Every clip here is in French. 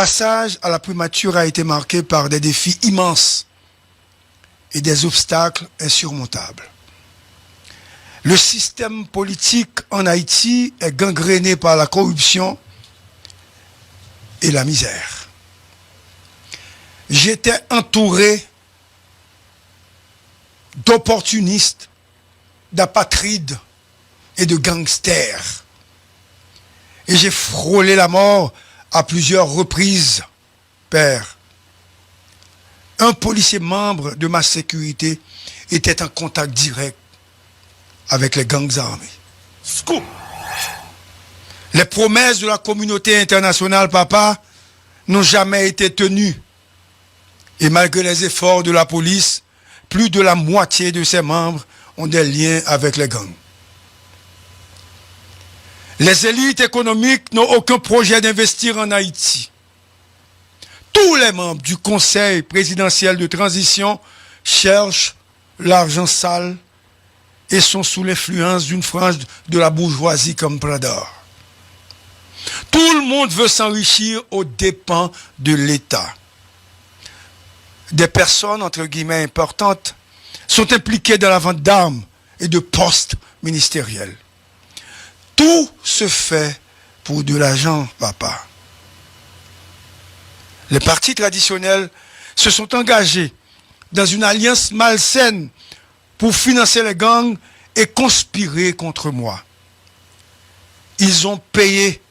passage à la primature a été marqué par des défis immenses et des obstacles insurmontables. Le système politique en Haïti est gangréné par la corruption et la misère. J'étais entouré d'opportunistes, d'apatrides et de gangsters. Et j'ai frôlé la mort à plusieurs reprises, père. Un policier membre de ma sécurité était en contact direct avec les gangs armés. Scoop! Les promesses de la communauté internationale, papa, n'ont jamais été tenues. Et malgré les efforts de la police, plus de la moitié de ses membres ont des liens avec les gangs. Les élites économiques n'ont aucun projet d'investir en Haïti. Tous les membres du Conseil présidentiel de transition cherchent l'argent sale et sont sous l'influence d'une frange de la bourgeoisie comme Prador. Tout le monde veut s'enrichir aux dépens de l'État. Des personnes, entre guillemets, importantes, sont impliquées dans la vente d'armes et de postes ministériels. Tout se fait pour de l'argent, papa. Les partis traditionnels se sont engagés dans une alliance malsaine pour financer les gangs et conspirer contre moi. Ils ont payé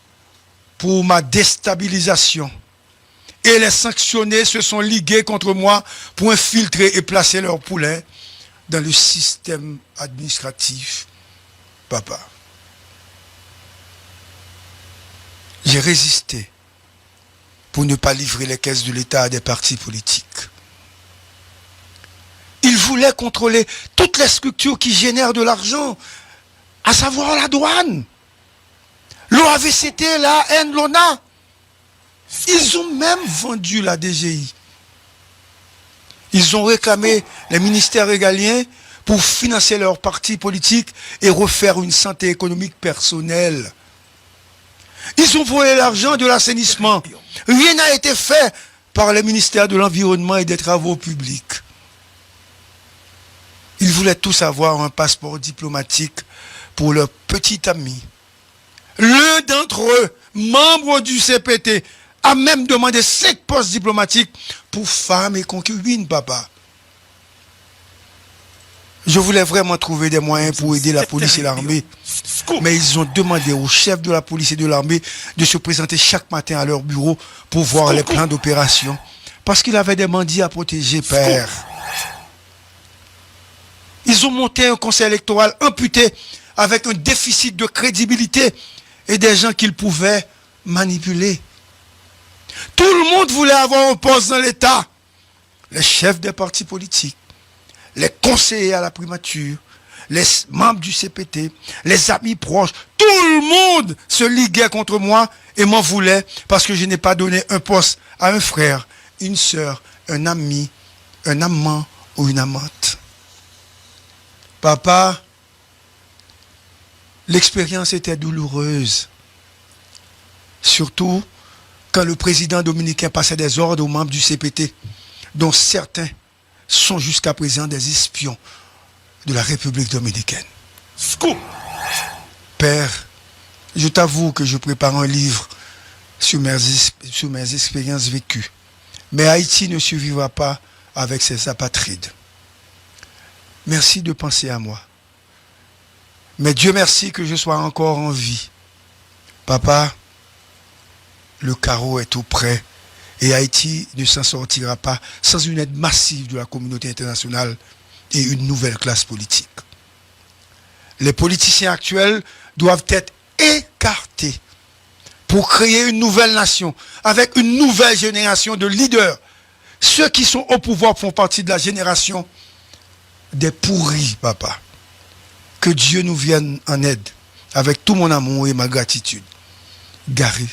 pour ma déstabilisation. Et les sanctionnés se sont ligués contre moi pour infiltrer et placer leurs poulets dans le système administratif, papa. J'ai résisté pour ne pas livrer les caisses de l'État à des partis politiques. Ils voulaient contrôler toutes les structures qui génèrent de l'argent, à savoir la douane, l'OAVCT, la AN, l'ONA. Ils ont même vendu la DGI. Ils ont réclamé les ministères régaliens pour financer leurs partis politiques et refaire une santé économique personnelle. Ils ont volé l'argent de l'assainissement. Rien n'a été fait par le ministère de l'Environnement et des Travaux publics. Ils voulaient tous avoir un passeport diplomatique pour leur petit ami. L'un d'entre eux, membre du CPT, a même demandé 5 postes diplomatiques pour femmes et concubines, papa. Je voulais vraiment trouver des moyens pour aider la police et l'armée. Mais ils ont demandé aux chefs de la police et de l'armée de se présenter chaque matin à leur bureau pour voir les plans d'opération. Parce qu'ils avaient des bandits à protéger, père. Ils ont monté un conseil électoral amputé avec un déficit de crédibilité et des gens qu'ils pouvaient manipuler. Tout le monde voulait avoir un poste dans l'État. Les chefs des partis politiques, les conseillers à la primature, les membres du CPT, les amis proches, tout le monde se liguait contre moi et m'en voulait parce que je n'ai pas donné un poste à un frère, une sœur, un ami, un amant ou une amante. Papa, l'expérience était douloureuse. Surtout quand le président dominicain passait des ordres aux membres du CPT, dont certains sont jusqu'à présent des espions de la République dominicaine. Scoop! Père, je t'avoue que je prépare un livre sur mes expériences vécues. Mais Haïti ne survivra pas avec ses apatrides. Merci de penser à moi. Mais Dieu merci que je sois encore en vie. Papa, le carreau est tout prêt et Haïti ne s'en sortira pas sans une aide massive de la communauté internationale et une nouvelle classe politique. Les politiciens actuels doivent être écartés pour créer une nouvelle nation avec une nouvelle génération de leaders. Ceux qui sont au pouvoir font partie de la génération des pourris, papa. Que Dieu nous vienne en aide avec tout mon amour et ma gratitude. Gary.